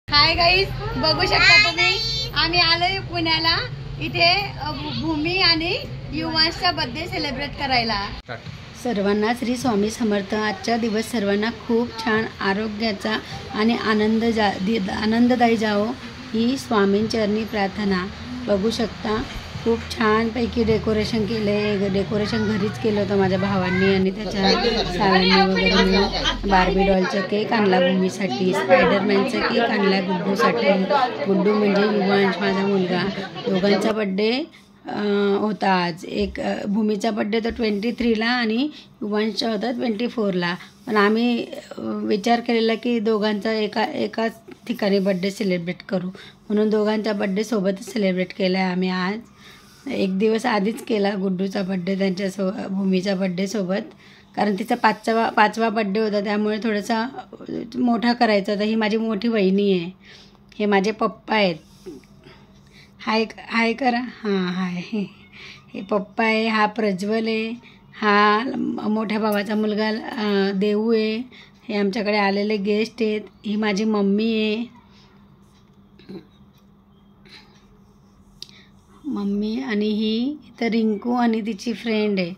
Hi guys, बघू शकता तुम्ही आम्ही आलोय पुण्याला इथे भूमी आणि युवांचा बर्थडे सेलिब्रेट करायला। सर्वांना श्री स्वामी समर्थ। आजचा दिवस सर्वांना खूप छान आरोग्याचा आणि आनंददायी जावो ही स्वामींचरणी प्रार्थना। बघू शकता खूप छान पैकी डेकोरेशन केले। डेकोरेशन घरीच केलं होतं माझ्या भावांनी आणि त्याच्या साड्यांनी वगैरे मिळून। बार्बी डॉलचा केक आणला भूमीसाठी, स्पायडरमॅनचा केक आणला गुड्डूसाठी। गुड्डू म्हणजे युवांश माझा मुलगा। दोघांचा बड्डे होता आज। एक भूमीचा बड्डे तो 23ला आणि युवांशचा होता 24ला। पण आम्ही विचार केलेला की दोघांचा एकाच ठिकाणी बड्डे सेलिब्रेट करू, म्हणून दोघांचा बड्डे सोबतच सेलिब्रेट केला आहे आम्ही आज। एक दिवस आधीच केला गुड्डूचा बड्डे त्यांच्या भूमीचा बड्डे सोबत, कारण तिचा पाचवा बड्डे होता, त्यामुळे थोडासा मोठा करायचा होता। ही माझी मोठी वहिनी आहे, हे माझे पप्पा आहेत। हाय हाय करा। हां हाय, हे पप्पा आहे, हा प्रज्वल आहे, हा मोठ्या भावाचा मुलगा देऊ आहे। हे आमच्याकडे आलेले गेस्ट आहेत। ही माझी मम्मी आहे, मम्मी, आणि ही तर रिंकू आणि तिची फ्रेंड आहे।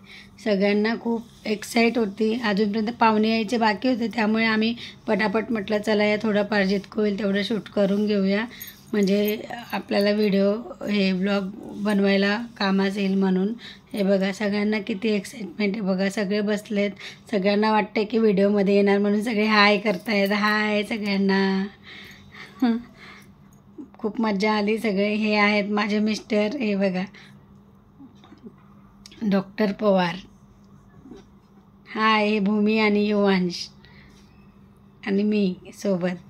सगळ्यांना खूप एक्साईट होती। अजूनपर्यंत पाहुणे यायचे बाकी होते, त्यामुळे आम्ही पटापट म्हटलं चला या थोडंफार जितकं होईल तेवढं शूट करून घेऊया, म्हणजे आपल्याला व्हिडिओ हे ब्लॉग बनवायला कामास येईल म्हणून। हे बघा सगळ्यांना किती एक्साइटमेंट आहे बघा, सगळे बसलेत, सगळ्यांना वाटतं की व्हिडिओमध्ये येणार म्हणून सगळे हाय करतायत। हाय सगळ्यांना, खूप मजा आली। सगळे हे आहेत माझे मिस्टर, हे बघा डॉक्टर पवार। हाय, हे भूमी आणि युवांश आणि मी सोबत।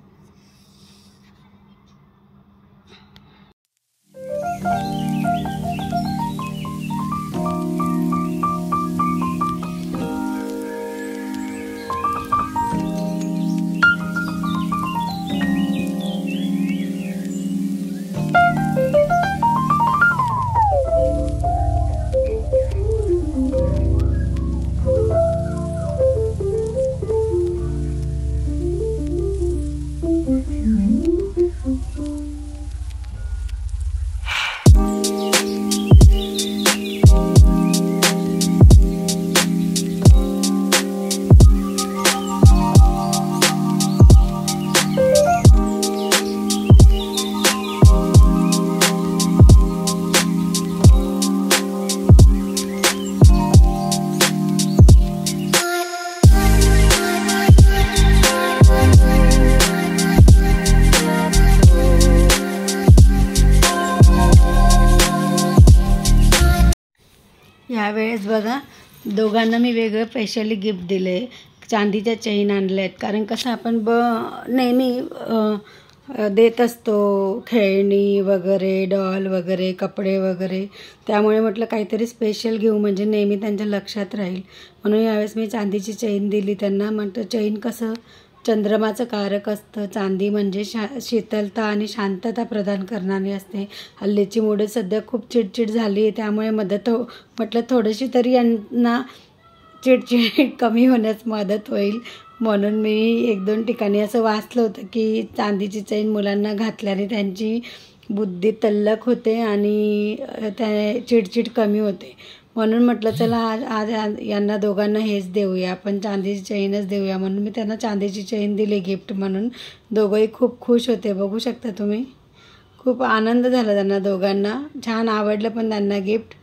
यावेळेस बघा दोघांना मी वेगळं स्पेशली गिफ्ट दिले, चांदीच्या चेन आणल्या आहेत। कारण कसं आपण नेहमी देत असतो खेळणी वगैरे, डॉल वगैरे, कपडे वगैरे, त्यामुळे म्हटलं काहीतरी स्पेशल घेऊ म्हणजे नेहमी त्यांच्या लक्षात राहील, म्हणून यावेळेस मी चांदीची चेन दिली त्यांना। म्हटलं चेन कसं चंद्रमाचं कारक असतं, चांदी म्हणजे शीतलता आणि शांतता प्रदान करणारी असते। हल्लीची मुलं सध्या खूप चिडचिड झाली आहे, त्यामुळे म्हटलं थोडीशी तरी यांना चिडचिड कमी होण्यास मदत होईल, म्हणून मी 1-2 ठिकाणी असं वाचलं होतं की चांदीची चैन मुलांना घातल्याने त्यांची बुद्धी तल्लख होते आणि त्या चिडचिड कमी होते, म्हणून म्हटलं चला आज यांना दोघांना हेच देऊया, आपण चांदीची चेनच देऊया, म्हणून मी त्यांना चांदीची चेन दिली गिफ्ट म्हणून। दोघंही खूप खुश होते, बघू शकता तुम्ही, खूप आनंद झाला त्यांना दोघांना, छान आवडलं पण त्यांना गिफ्ट।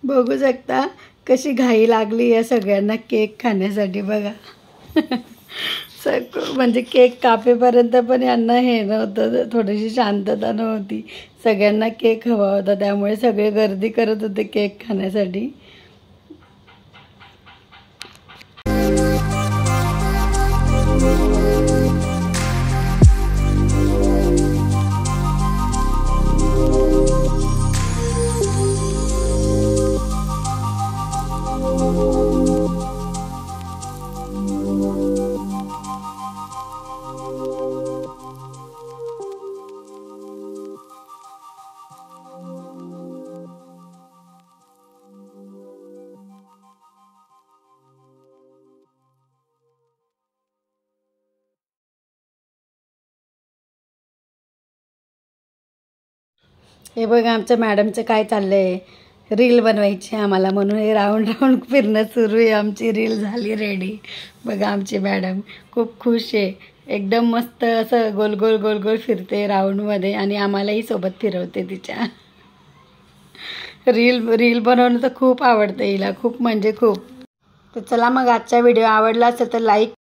बघू शकता कशी घाई लागली या सगळ्यांना केक खाण्यासाठी बघा। म्हणजे केक कापेपर्यंत पण यांना हे नव्हतं, थोडीशी शांतता नव्हती, सगळ्यांना केक हवा होता, त्यामुळे सगळे गर्दी करत होते केक खाण्यासाठी। हे बघा आमच्या मॅडमचं काय चाललंय, रील बनवायची आम्हाला म्हणून हे राऊंड राऊंड फिरणं सुरू आहे. आमची रील झाली रेडी. बघा आमची मॅडम खूप खुश आहे, एकदम मस्त असं गोल गोल गोल गोल फिरते राऊंडमध्ये आणि आम्हालाही सोबत फिरवते. तिच्या रील बनवणं तर खूप आवडतं हिला, खूप म्हणजे खूप. तर चला मग आजचा व्हिडिओ आवडला असेल तर लाईक